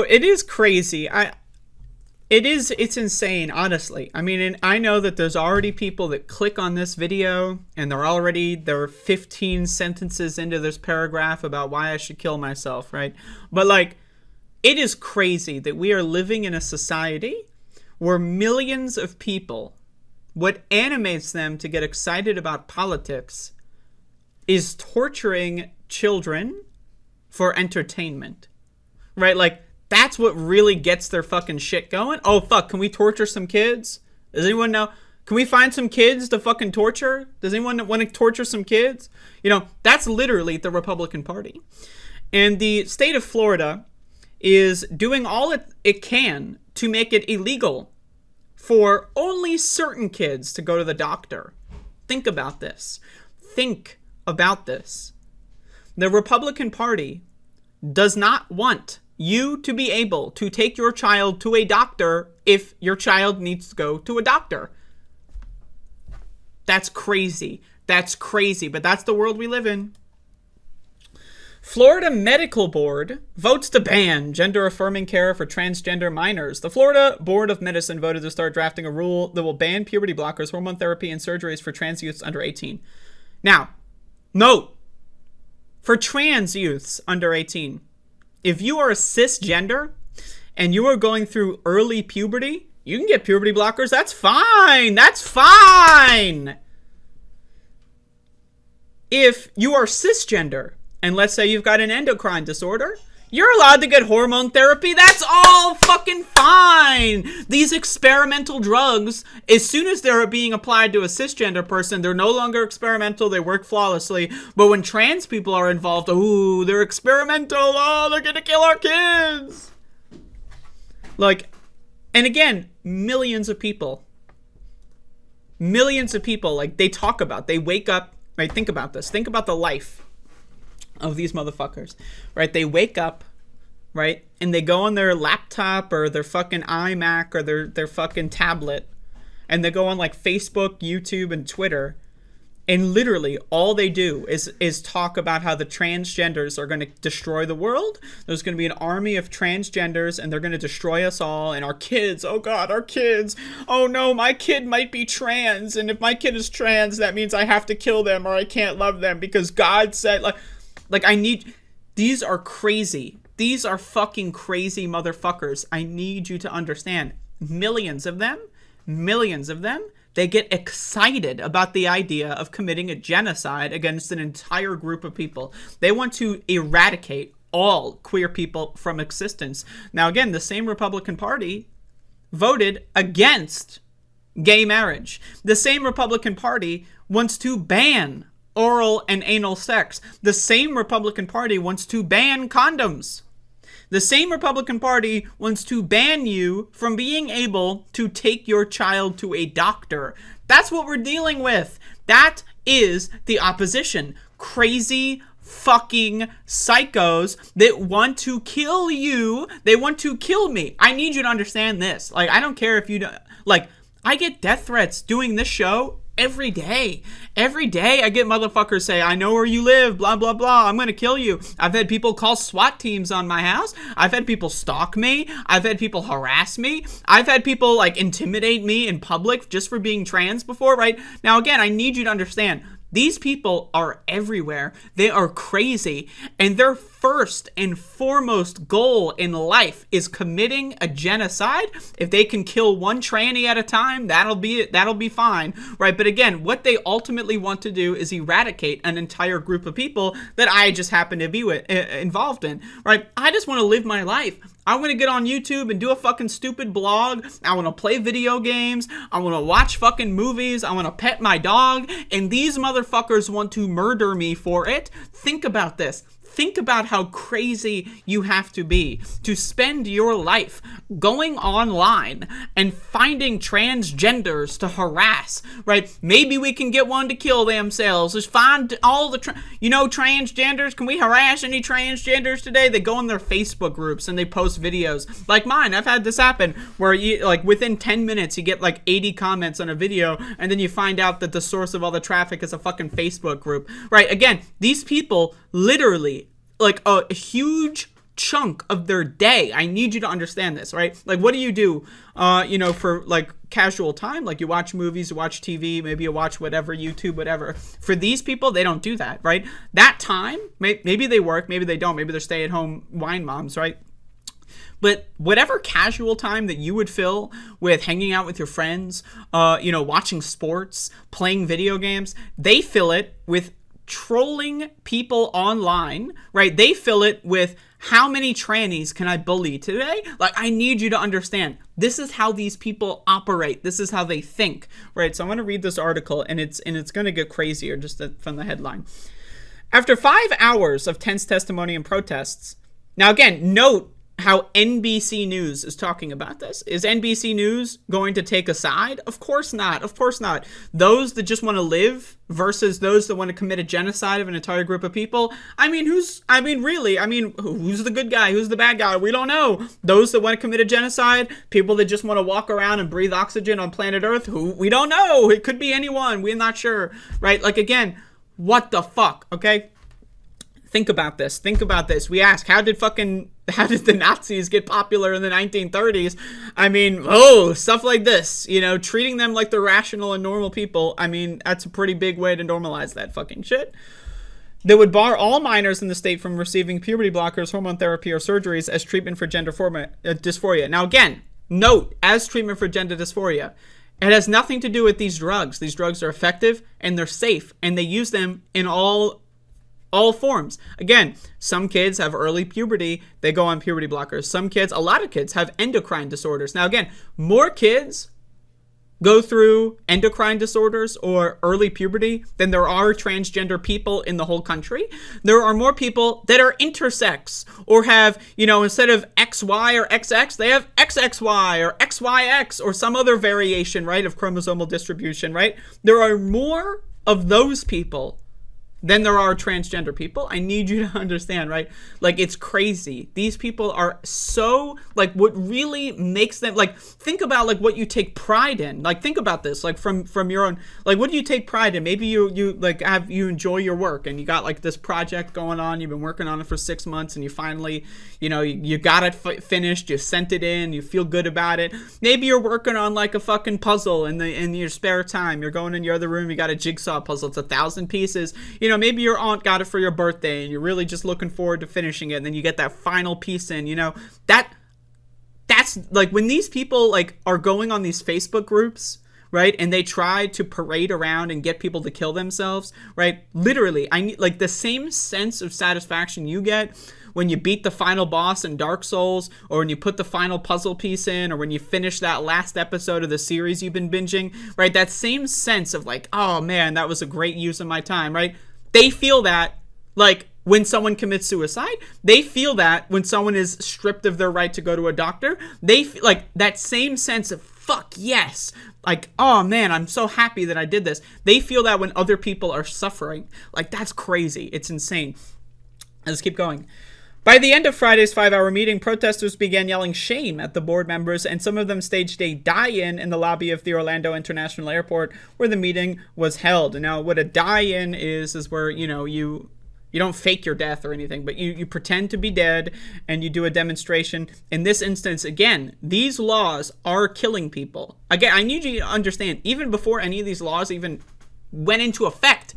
it is crazy. It's insane, honestly. I mean, and I know that there's already people that click on this video and they're 15 sentences into this paragraph about why I should kill myself, right? But like, it is crazy that we are living in a society where millions of people, what animates them to get excited about politics is torturing children for entertainment, right? Like, that's what really gets their fucking shit going. Oh, fuck, can we torture some kids? Does anyone know? Can we find some kids to fucking torture? Does anyone want to torture some kids? You know, that's literally the Republican Party. And the state of Florida is doing all it can to make it illegal for only certain kids to go to the doctor. Think about this. Think about this. The Republican Party does not want you to be able to take your child to a doctor if your child needs to go to a doctor. That's crazy. That's crazy, but that's the world we live in. Florida Medical Board votes to ban gender-affirming care for transgender minors. The Florida Board of Medicine voted to start drafting a rule that will ban puberty blockers, hormone therapy, and surgeries for trans youths under 18. Now, note, for trans youths under 18, if you are a cisgender and you are going through early puberty, you can get puberty blockers. That's fine. That's fine. If you are cisgender, and let's say you've got an endocrine disorder, you're allowed to get hormone therapy. That's all fucking fine. These experimental drugs, as soon as they're being applied to a cisgender person, they're no longer experimental. They work flawlessly. But when trans people are involved, ooh, they're experimental. Oh, they're going to kill our kids. Like, and again, millions of people, like they talk about, they wake up, right? Think about this. Think about the life of these motherfuckers, right? They wake up, right? And they go on their laptop or their fucking iMac or their fucking tablet, and they go on like Facebook, YouTube, and Twitter, and literally all they do is talk about how the transgenders are going to destroy the world. There's going to be an army of transgenders, and they're going to destroy us all, and our kids, oh God, our kids, oh no, my kid might be trans, and if my kid is trans, that means I have to kill them or I can't love them because God said, these are crazy. These are fucking crazy motherfuckers. I need you to understand. Millions of them, they get excited about the idea of committing a genocide against an entire group of people. They want to eradicate all queer people from existence. Now, again, the same Republican Party voted against gay marriage. The same Republican Party wants to ban oral and anal sex. The same Republican Party wants to ban condoms. The same Republican Party wants to ban you from being able to take your child to a doctor. That's what we're dealing with. That is the opposition. Crazy fucking psychos that want to kill you. They want to kill me. I need you to understand this. Like, I don't care if you don't, like, I get death threats doing this show every day. Every day I get motherfuckers say, I know where you live, blah, blah, blah. I'm going to kill you. I've had people call SWAT teams on my house. I've had people stalk me. I've had people harass me. I've had people like intimidate me in public just for being trans before, right? Now, again, I need you to understand, these people are everywhere. They are crazy. And their first and foremost goal in life is committing a genocide. If they can kill one tranny at a time, that'll be fine, right? But again, what they ultimately want to do is eradicate an entire group of people that I just happen to be involved in, right? I just want to live my life. I want to get on YouTube and do a fucking stupid blog. I want to play video games. I want to watch fucking movies. I want to pet my dog. And these motherfuckers want to murder me for it. Think about this. Think about how crazy you have to be to spend your life going online and finding transgenders to harass, right? Maybe we can get one to kill themselves. Just find all the, transgenders. Can we harass any transgenders today? They go in their Facebook groups and they post videos like mine. I've had this happen where you, like, within 10 minutes, you get like 80 comments on a video, and then you find out that the source of all the traffic is a fucking Facebook group, right? Again, these people literally, like a huge chunk of their day. I need you to understand this, right? Like, what do you do, for like casual time? Like, you watch movies, you watch TV, maybe you watch whatever, YouTube, whatever. For these people, they don't do that, right? That time, maybe they work, maybe they don't, maybe they're stay-at-home wine moms, right? But whatever casual time that you would fill with hanging out with your friends, watching sports, playing video games, they fill it with trolling people online, right? They fill it with, how many trannies can I bully today? Like, I need you to understand, this is how these people operate. This is how they think, right? So I'm going to read this article, and it's going to get crazier just from the headline. After 5 hours of tense testimony and protests, now again, note how NBC News is talking about this. Is NBC News going to take a side? Of course not. Of course not. Those that just want to live versus those that want to commit a genocide of an entire group of people. Who's the good guy? Who's the bad guy? We don't know. Those that want to commit a genocide, people that just want to walk around and breathe oxygen on planet Earth, we don't know. It could be anyone. We're not sure, right? Like, again, what the fuck, okay? Think about this. We ask, how did the Nazis get popular in the 1930s? Stuff like this, treating them like they're rational and normal people. That's a pretty big way to normalize that fucking shit. They would bar all minors in the state from receiving puberty blockers, hormone therapy, or surgeries as treatment for gender dysphoria. Now, again, note, as treatment for gender dysphoria. It has nothing to do with these drugs. These drugs are effective and they're safe, and they use them in all forms. Again, some kids have early puberty, they go on puberty blockers. A lot of kids have endocrine disorders. Now again, more kids go through endocrine disorders or early puberty than there are transgender people in the whole country. There are more people that are intersex or have, instead of XY or XX, they have XXY or XYX or some other variation, right, of chromosomal distribution, right? There are more of those people than there are transgender people. I need you to understand, right? Like, it's crazy. These people are so, like, what really makes them, like, think about, like, what you take pride in. Like, think about this, like, from your own, like, what do you take pride in? Maybe you enjoy your work, and you got, like, this project going on, you've been working on it for 6 months, and you finally, you got it finished, you sent it in, you feel good about it. Maybe you're working on, like, a fucking puzzle in your spare time. You're going in your other room, you got a jigsaw puzzle, it's 1,000 pieces. Maybe your aunt got it for your birthday and you're really just looking forward to finishing it, and then you get that final piece in, that's like when these people like are going on these Facebook groups, right, and they try to parade around and get people to kill themselves, right? Literally, I need like the same sense of satisfaction you get when you beat the final boss in Dark Souls, or when you put the final puzzle piece in, or when you finish that last episode of the series you've been binging, right? That same sense of like, oh man, that was a great use of my time, right? They feel that, like, when someone commits suicide. They feel that when someone is stripped of their right to go to a doctor. They feel like that same sense of, fuck yes. Like, oh man, I'm so happy that I did this. They feel that when other people are suffering. Like, that's crazy. It's insane. Let's keep going. By the end of Friday's 5-hour meeting, protesters began yelling shame at the board members, and some of them staged a die-in in the lobby of the Orlando International Airport where the meeting was held. Now, what a die-in is where, you don't fake your death or anything, but you pretend to be dead and you do a demonstration. In this instance, again, these laws are killing people. Again, I need you to understand, even before any of these laws even went into effect,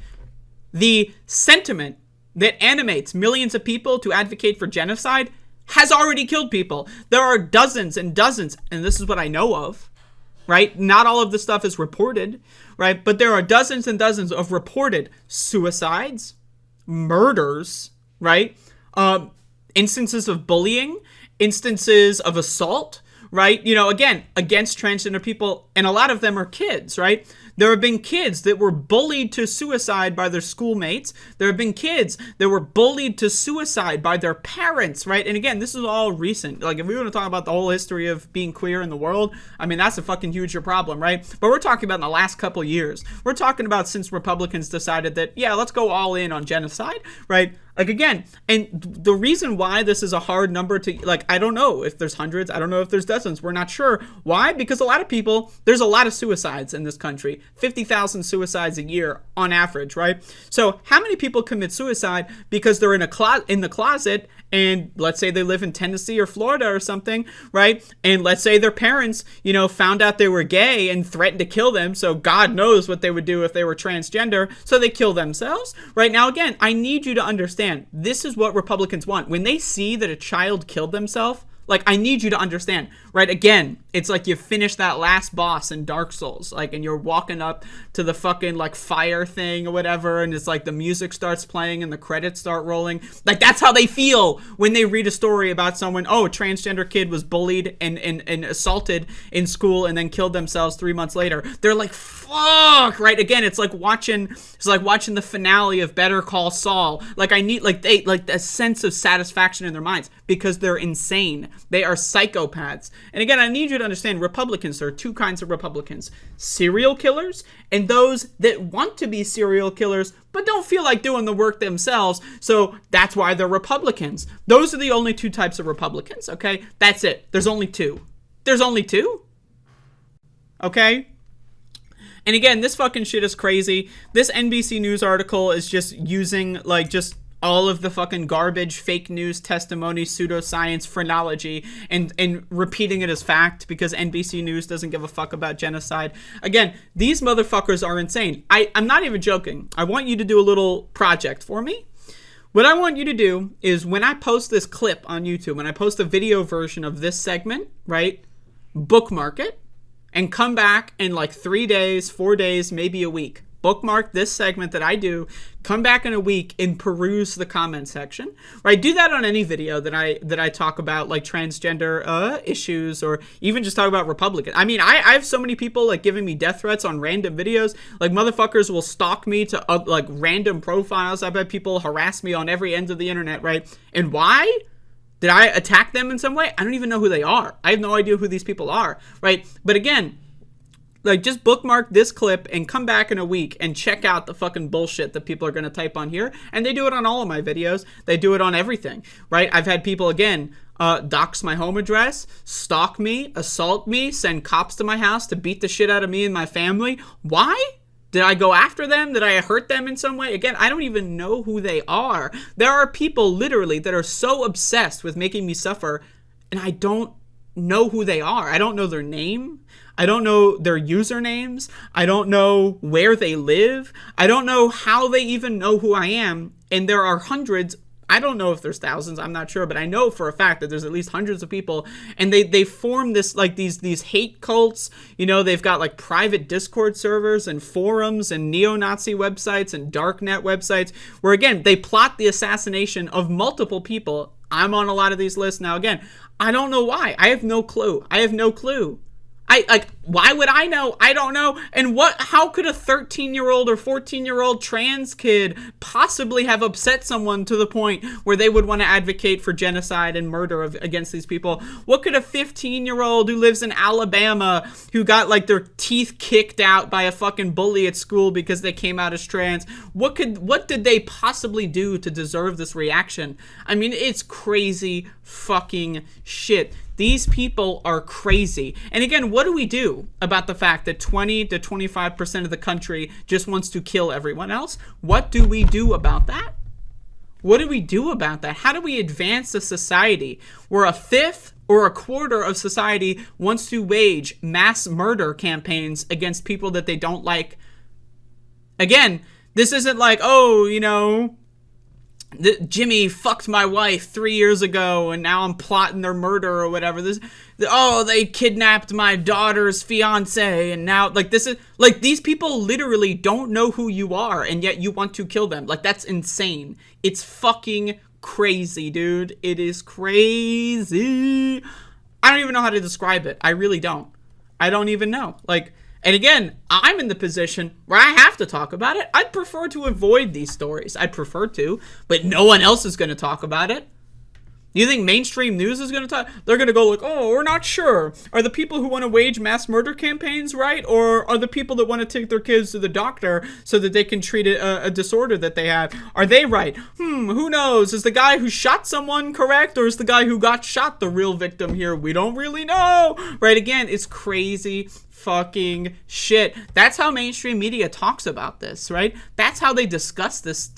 the sentiment that animates millions of people to advocate for genocide has already killed people. There are dozens and dozens, and this is what I know of, right? Not all of the stuff is reported, right? But there are dozens and dozens of reported suicides, murders, right? Instances of bullying, instances of assault, right? Again, against transgender people, and a lot of them are kids, right? There have been kids that were bullied to suicide by their schoolmates. There have been kids that were bullied to suicide by their parents, right? And again, this is all recent. Like, if we want to talk about the whole history of being queer in the world, that's a fucking huge problem, right? But we're talking about in the last couple of years. We're talking about since Republicans decided that, yeah, let's go all in on genocide, right? Like, again, and the reason why this is a hard number to, like, I don't know if there's hundreds, I don't know if there's dozens, we're not sure. Why? Because a lot of people, there's a lot of suicides in this country. 50,000 suicides a year on average, right? So how many people commit suicide because they're in the closet and let's say they live in Tennessee or Florida or something, right? And let's say their parents, you know, found out they were gay and threatened to kill them. So God knows what they would do if they were transgender. So they kill themselves. Right now, again, I need you to understand, this is what Republicans want. When they see that a child killed themselves, like, I need you to understand, right? Again, it's like you finish that last boss in Dark Souls, like, and you're walking up to the fucking, like, fire thing or whatever, and it's like the music starts playing and the credits start rolling. Like, that's how they feel when they read a story about someone, oh, a transgender kid was bullied and assaulted in school and then killed themselves 3 months later. They're like, fuck, right? Again, it's like watching the finale of Better Call Saul. Like, I need, like, they, like, a sense of satisfaction in their minds because they're insane. They are psychopaths. And again, I need you to understand, Republicans, there are two kinds of Republicans. Serial killers and those that want to be serial killers but don't feel like doing the work themselves. So that's why they're Republicans. Those are the only two types of Republicans, okay? That's it. There's only two. There's only two? Okay? And again, this fucking shit is crazy. This NBC News article is just using, like, just all of the fucking garbage, fake news, testimony, pseudoscience, phrenology, and repeating it as fact because NBC News doesn't give a fuck about genocide. Again, these motherfuckers are insane. I'm not even joking. I want you to do a little project for me. What I want you to do is when I post this clip on YouTube, when I post a video version of this segment, right, bookmark it and come back in like 3 days, 4 days, maybe a week. Bookmark this segment that I do, come back in a week and peruse the comment section, right? Do that on any video that I talk about, like transgender issues, or even just talk about Republican. I mean, I have so many people like giving me death threats on random videos. Like, motherfuckers will stalk me to like random profiles. I bet people harass me on every end of the internet, right? And why? Did I attack them in some way? I don't even know who they are. I have no idea who these people are, right? But again, like, just bookmark this clip and come back in a week and check out the fucking bullshit that people are going to type on here. And they do it on all of my videos. They do it on everything, right? I've had people, again, dox my home address, stalk me, assault me, send cops to my house to beat the shit out of me and my family. Why? Did I go after them? Did I hurt them in some way? Again, I don't even know who they are. There are people literally that are so obsessed with making me suffer, and I don't know who they are. I don't know their name. I don't know their usernames. I don't know where they live. I don't know how they even know who I am. And there are hundreds. I don't know if there's thousands. I'm not sure. But I know for a fact that there's at least hundreds of people. And they form this, like, these hate cults. You know, they've got, like, private Discord servers and forums and neo-Nazi websites and darknet websites where, again, they plot the assassination of multiple people. I'm on a lot of these lists. Now, again, I don't know why. I have no clue. Why would I know? I don't know. And how could a 13-year-old or 14-year-old trans kid possibly have upset someone to the point where they would want to advocate for genocide and murder against these people? What could a 15-year-old who lives in Alabama, who got, like, their teeth kicked out by a fucking bully at school because they came out as trans, what did they possibly do to deserve this reaction? I mean, it's crazy fucking shit. These people are crazy. And again, what do we do about the fact that 20 to 25% of the country just wants to kill everyone else? What do we do about that? What do we do about that? How do we advance a society where a fifth or a quarter of society wants to wage mass murder campaigns against people that they don't like? Again, this isn't like, oh, you know, Jimmy fucked my wife 3 years ago and now I'm plotting their murder or whatever. They kidnapped my daughter's fiance and now, like, this is, like, these people literally don't know who you are and yet you want to kill them. Like, that's insane. It's fucking crazy, dude. It is crazy. I don't even know how to describe it. I really don't. I don't even know. Like, and again, I'm in the position where I have to talk about it. I'd prefer to avoid these stories. I'd prefer to, but no one else is going to talk about it. Do you think mainstream news is going to talk? They're going to go like, oh, we're not sure. Are the people who want to wage mass murder campaigns right? Or are the people that want to take their kids to the doctor so that they can treat a disorder that they have? Are they right? Who knows? Is the guy who shot someone correct? Or is the guy who got shot the real victim here? We don't really know. Right? Again, it's crazy fucking shit. That's how mainstream media talks about this, right? That's how they discuss this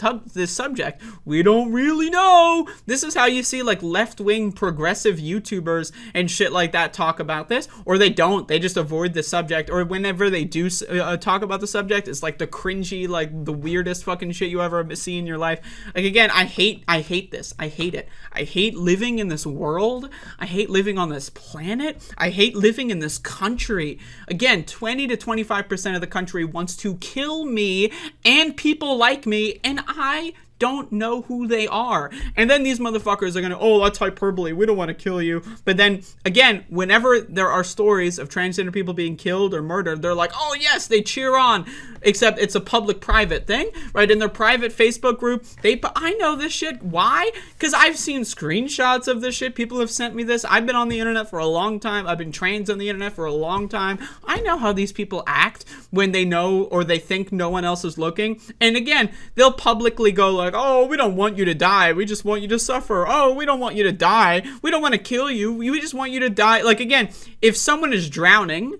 subject. We don't really know. This is how you see like left-wing progressive YouTubers and shit like that talk about this, or they don't. They just avoid the subject, or whenever they do talk about the subject, it's like the cringy, like the weirdest fucking shit you ever see in your life. Like, again, I hate this. I hate it. I hate living in this world. I hate living on this planet. I hate living in this country. Again, 20 to 25% of the country wants to kill me and people like me, and I don't know who they are. And then these motherfuckers are gonna, oh, that's hyperbole, we don't want to kill you. But then again, whenever there are stories of transgender people being killed or murdered, they're like, oh yes, they cheer on. Except it's a public private thing, right? In their private Facebook group, I know this shit. Why? Because I've seen screenshots of this shit. People have sent me this. I've been on the internet for a long time. I've been trans on the internet for a long time. I know how these people act when they know or they think no one else is looking. And again, they'll publicly go like, oh, we don't want you to die. We just want you to suffer. Oh, we don't want you to die. We don't want to kill you. We just want you to die. Like, again, if someone is drowning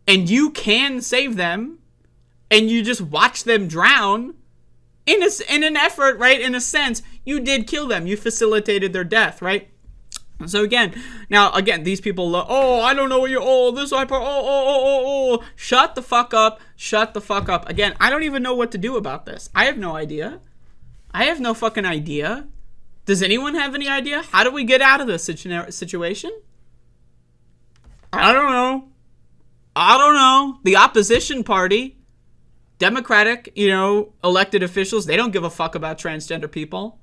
and you can save them, and you just watch them drown, in an effort, right? In a sense, you did kill them. You facilitated their death, right? So again, these people, oh, I don't know what shut the fuck up. Shut the fuck up. Again, I don't even know what to do about this. I have no idea. I have no fucking idea. Does anyone have any idea? How do we get out of this situation? I don't know. The opposition party, Democratic, elected officials, they don't give a fuck about transgender people.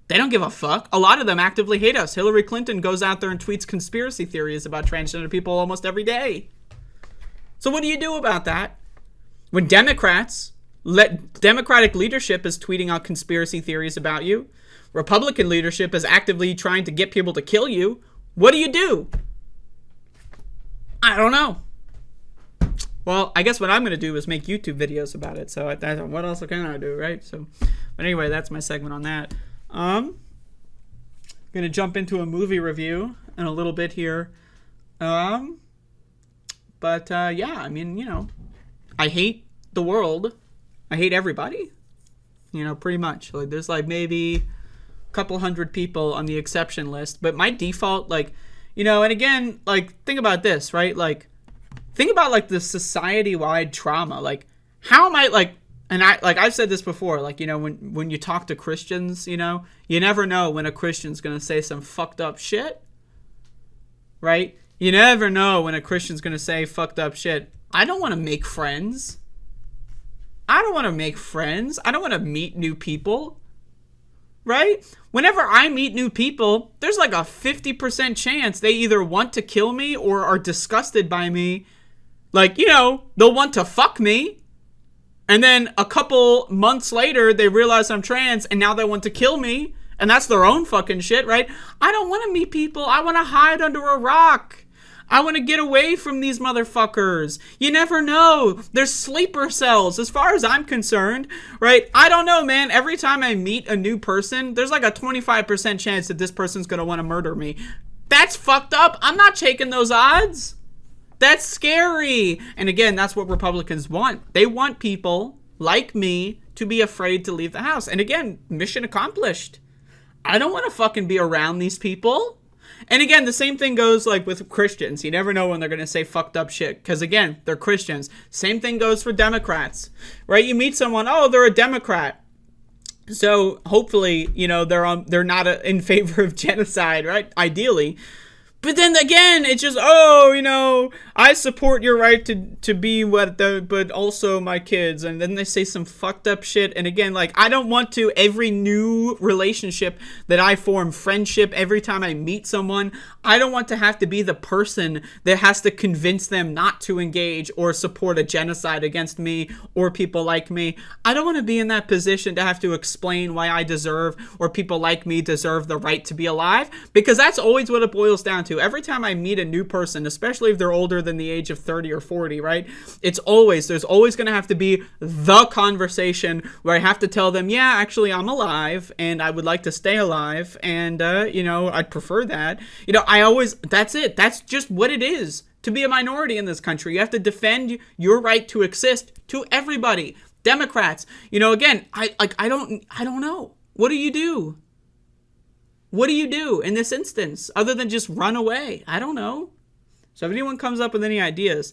They don't give a fuck. A lot of them actively hate us. Hillary Clinton goes out there and tweets conspiracy theories about transgender people almost every day. So what do you do about that? When Democratic leadership is tweeting out conspiracy theories about you, Republican leadership is actively trying to get people to kill you, what do? I don't know. Well, I guess what I'm going to do is make YouTube videos about it. So what else can I do, right? So, but anyway, that's my segment on that. Going to jump into a movie review in a little bit here. Yeah, I mean, I hate the world. I hate everybody. Pretty much. Like, there's like maybe a couple hundred people on the exception list. But my default, like, and again, like, think about this, right? Like, think about like the society-wide trauma. Like, how am I like, and I've said this before, like, when you talk to Christians, you never know when a Christian's going to say some fucked up shit, right? You never know when a Christian's going to say fucked up shit. I don't want to make friends. I don't want to meet new people, right? Whenever I meet new people, there's like a 50% chance they either want to kill me or are disgusted by me. Like, they'll want to fuck me. And then a couple months later, they realize I'm trans and now they want to kill me. And that's their own fucking shit, right? I don't want to meet people. I want to hide under a rock. I want to get away from these motherfuckers. You never know. There's sleeper cells as far as I'm concerned, right? I don't know, man. Every time I meet a new person, there's like a 25% chance that this person's going to want to murder me. That's fucked up. I'm not taking those odds. That's scary. And again, that's what Republicans want. They want people like me to be afraid to leave the house. And again, mission accomplished. I don't want to fucking be around these people. And again, the same thing goes like with Christians. You never know when they're going to say fucked up shit. Because again, they're Christians. Same thing goes for Democrats, right? You meet someone, oh, they're a Democrat. So hopefully, they're not in favor of genocide, right? Ideally. But then again, it's just, oh, you know, I support your right to be but also my kids. And then they say some fucked up shit. And again, like, I don't want to, every new relationship that I form, friendship, every time I meet someone, I don't want to have to be the person that has to convince them not to engage or support a genocide against me or people like me. I don't want to be in that position to have to explain why I deserve, or people like me deserve, the right to be alive, because that's always what it boils down to. Every time I meet a new person, especially if they're older than the age of 30 or 40, right? There's always going to have to be the conversation where I have to tell them, yeah, actually I'm alive and I would like to stay alive. And, you know, I'd prefer that. You know, that's it. That's just what it is to be a minority in this country. You have to defend your right to exist to everybody. Democrats, you know, again, I don't know. What do you do? What do you do in this instance other than just run away? I don't know. So if anyone comes up with any ideas,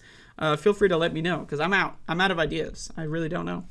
feel free to let me know, because I'm out of ideas. I really don't know.